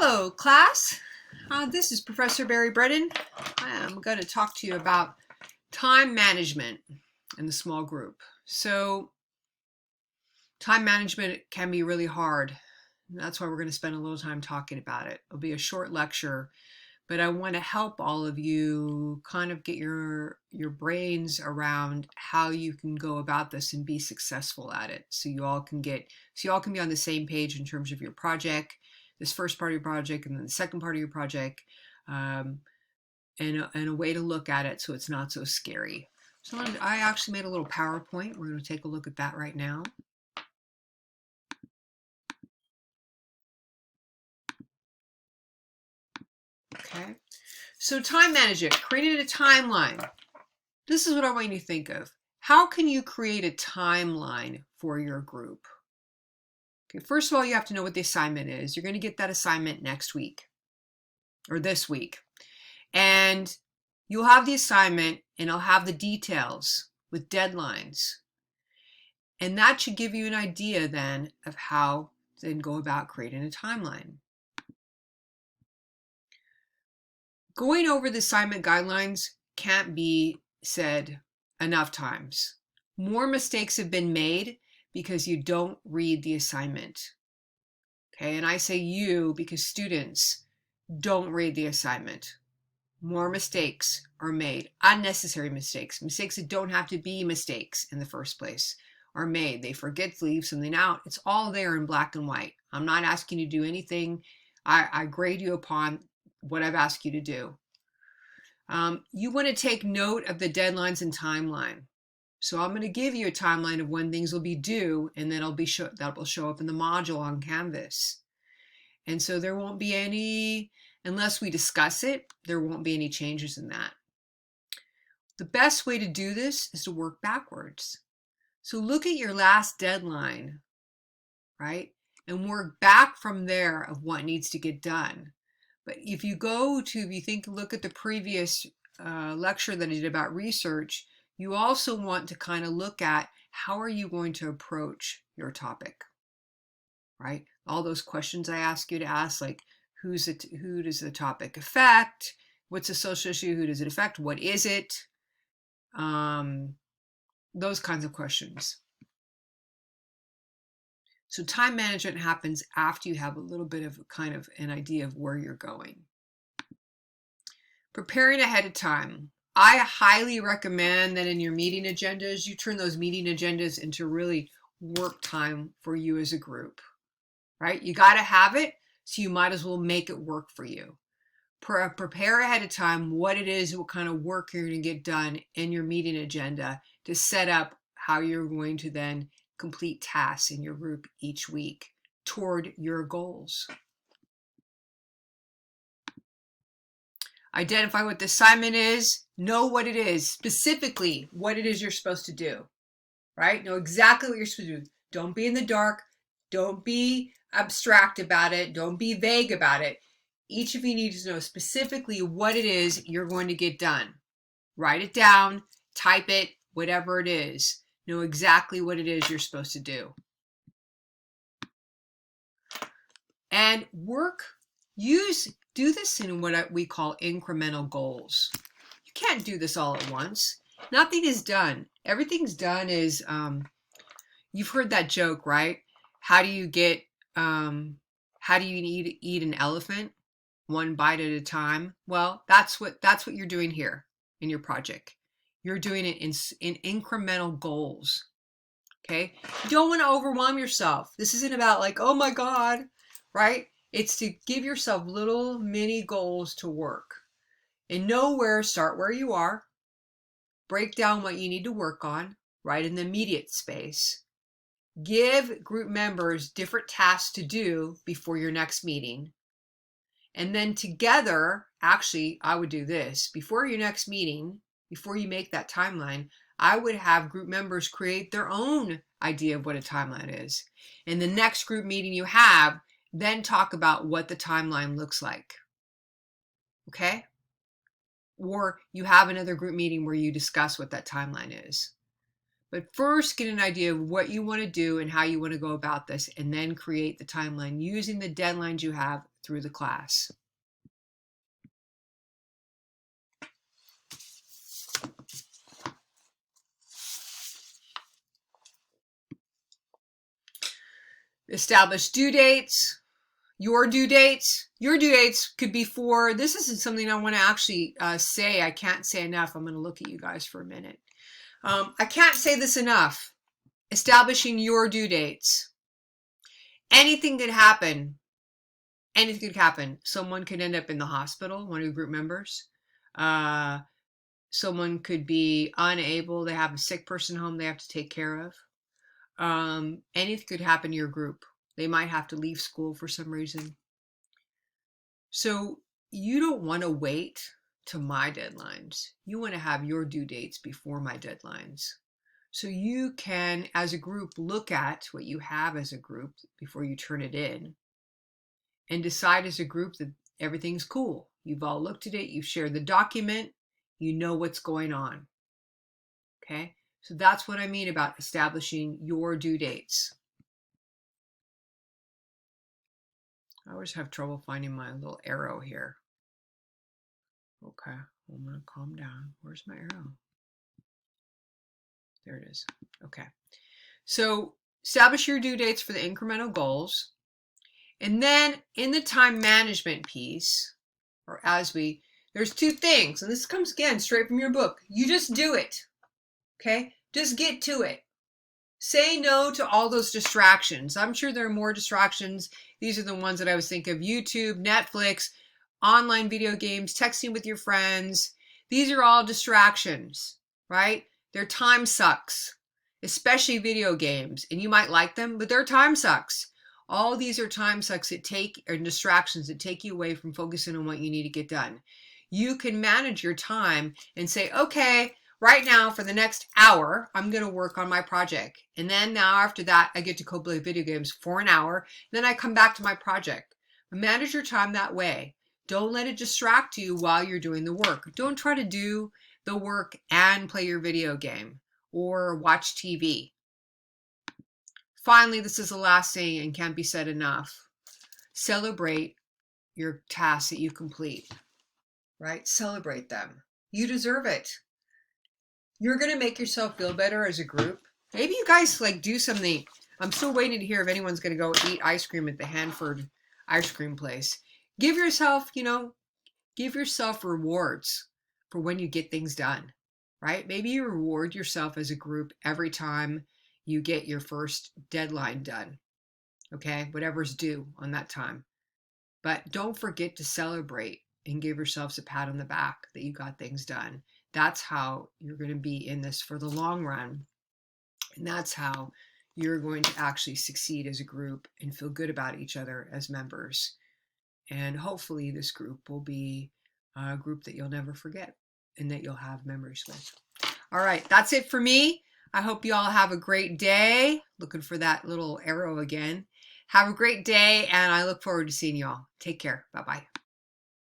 Hello, class. This is Professor Barry Brennan. I'm going to talk to you about time management in the small group. So, time management can be really hard. That's why we're going to spend a little time talking about it. It'll be a short lecture, but I want to help all of you kind of get your brains around how you can go about this and be successful at it. So you all can be on the same page in terms of your project, this first part of your project, and then the second part of your project, and a way to look at it so it's not so scary. So I actually made a little PowerPoint. We're going to take a look at that right now. Okay, so time management, creating a timeline. This is what I want you to think of. How can you create a timeline for your group? Okay, first of all, you have to know what the assignment is. You're going to get that assignment next week or this week. And you'll have the assignment and it'll have the details with deadlines. And that should give you an idea then of how to then go about creating a timeline. Going over the assignment guidelines can't be said enough times. More mistakes have been made because you don't read the assignment. Okay, and I say you because students don't read the assignment. More mistakes are made, unnecessary mistakes, mistakes that don't have to be mistakes in the first place are made. They forget to leave something out. It's all there in black and white. I'm not asking you to do anything. I grade you upon what I've asked you to do. You want to take note of the deadlines and timeline. So I'm going to give you a timeline of when things will be due, and then that will show up in the module on Canvas. And so there won't be any, unless we discuss it, there won't be any changes in that. The best way to do this is to work backwards. So look at your last deadline, right? And work back from there of what needs to get done. But if you look at the previous lecture that I did about research, you also want to kind of look at how are you going to approach your topic, right? All those questions I ask you to ask, like who does the topic affect? What's a social issue? Who does it affect? What is it? Those kinds of questions. So time management happens after you have a little bit of kind of an idea of where you're going. Preparing ahead of time. I highly recommend that in your meeting agendas, you turn those meeting agendas into really work time for you as a group, right? You got to have it, so you might as well make it work for you. Prepare ahead of time what it is, what kind of work you're going to get done in your meeting agenda to set up how you're going to then complete tasks in your group each week toward your goals. Identify what the assignment is, know what it is, specifically what it is you're supposed to do, right? Know exactly what you're supposed to do. Don't be in the dark. Don't be abstract about it. Don't be vague about it. Each of you needs to know specifically what it is you're going to get done. Write it down, type it, whatever it is. Know exactly what it is you're supposed to do. And do this in what we call incremental goals. You can't do this all at once. Nothing is done. Everything's done is, you've heard that joke, right? How do you eat an elephant? One bite at a time. Well, that's what you're doing here in your project. You're doing it in incremental goals. Okay? You don't want to overwhelm yourself. This isn't about like, oh my God, right? It's to give yourself little mini goals to work. And start where you are. Break down what you need to work on, right in the immediate space. Give group members different tasks to do before your next meeting. And then together, actually, I would do this. Before your next meeting, before you make that timeline, I would have group members create their own idea of what a timeline is. In the next group meeting you have, then talk about what the timeline looks like. Okay? Or you have another group meeting where you discuss what that timeline is. But first, get an idea of what you want to do and how you want to go about this, and then create the timeline using the deadlines you have through the class. Establish due dates. Your due dates. Your due dates could be for, this isn't something I want to actually say. I can't say enough. I'm going to look at you guys for a minute. I can't say this enough. Establishing your due dates. Anything could happen. Anything could happen. Someone could end up in the hospital, one of your group members. Someone could be unable. They have a sick person home they have to take care of. Anything could happen to your group. They might have to leave school for some reason. So you don't want to wait to my deadlines. You want to have your due dates before my deadlines. So you can, as a group, look at what you have as a group before you turn it in and decide as a group that everything's cool. You've all looked at it. You've shared the document. You know what's going on. Okay? So that's what I mean about establishing your due dates. I always have trouble finding my little arrow here. Okay, I'm going to calm down. Where's my arrow? There it is. Okay. So establish your due dates for the incremental goals. And then in the time management piece, or there's two things. And this comes again straight from your book. You just do it. Okay? Just get to it. Say no to all those distractions. I'm sure there are more distractions. These are the ones that I was thinking of. YouTube, Netflix, online video games, texting with your friends. These are all distractions, right? Their time sucks, especially video games. And you might like them, but their time sucks. All these are time sucks or distractions that take you away from focusing on what you need to get done. You can manage your time and say, okay, right now for the next hour, I'm going to work on my project. And then now after that, I get to go play video games for an hour. Then I come back to my project. Manage your time that way. Don't let it distract you while you're doing the work. Don't try to do the work and play your video game or watch TV. Finally, this is the last thing and can't be said enough. Celebrate your tasks that you complete, right? Celebrate them. You deserve it. You're going to make yourself feel better as a group. Maybe you guys do something. I'm still waiting to hear if anyone's going to go eat ice cream at the Hanford ice cream place. Give yourself, give yourself rewards for when you get things done, right? Maybe you reward yourself as a group every time you get your first deadline done, okay? Whatever's due on that time. But don't forget to celebrate and give yourselves a pat on the back that you got things done. That's how you're going to be in this for the long run. And that's how you're going to actually succeed as a group and feel good about each other as members. And hopefully this group will be a group that you'll never forget and that you'll have memories with. All right, that's it for me. I hope you all have a great day. Looking for that little arrow again. Have a great day, and I look forward to seeing you all. Take care. Bye-bye.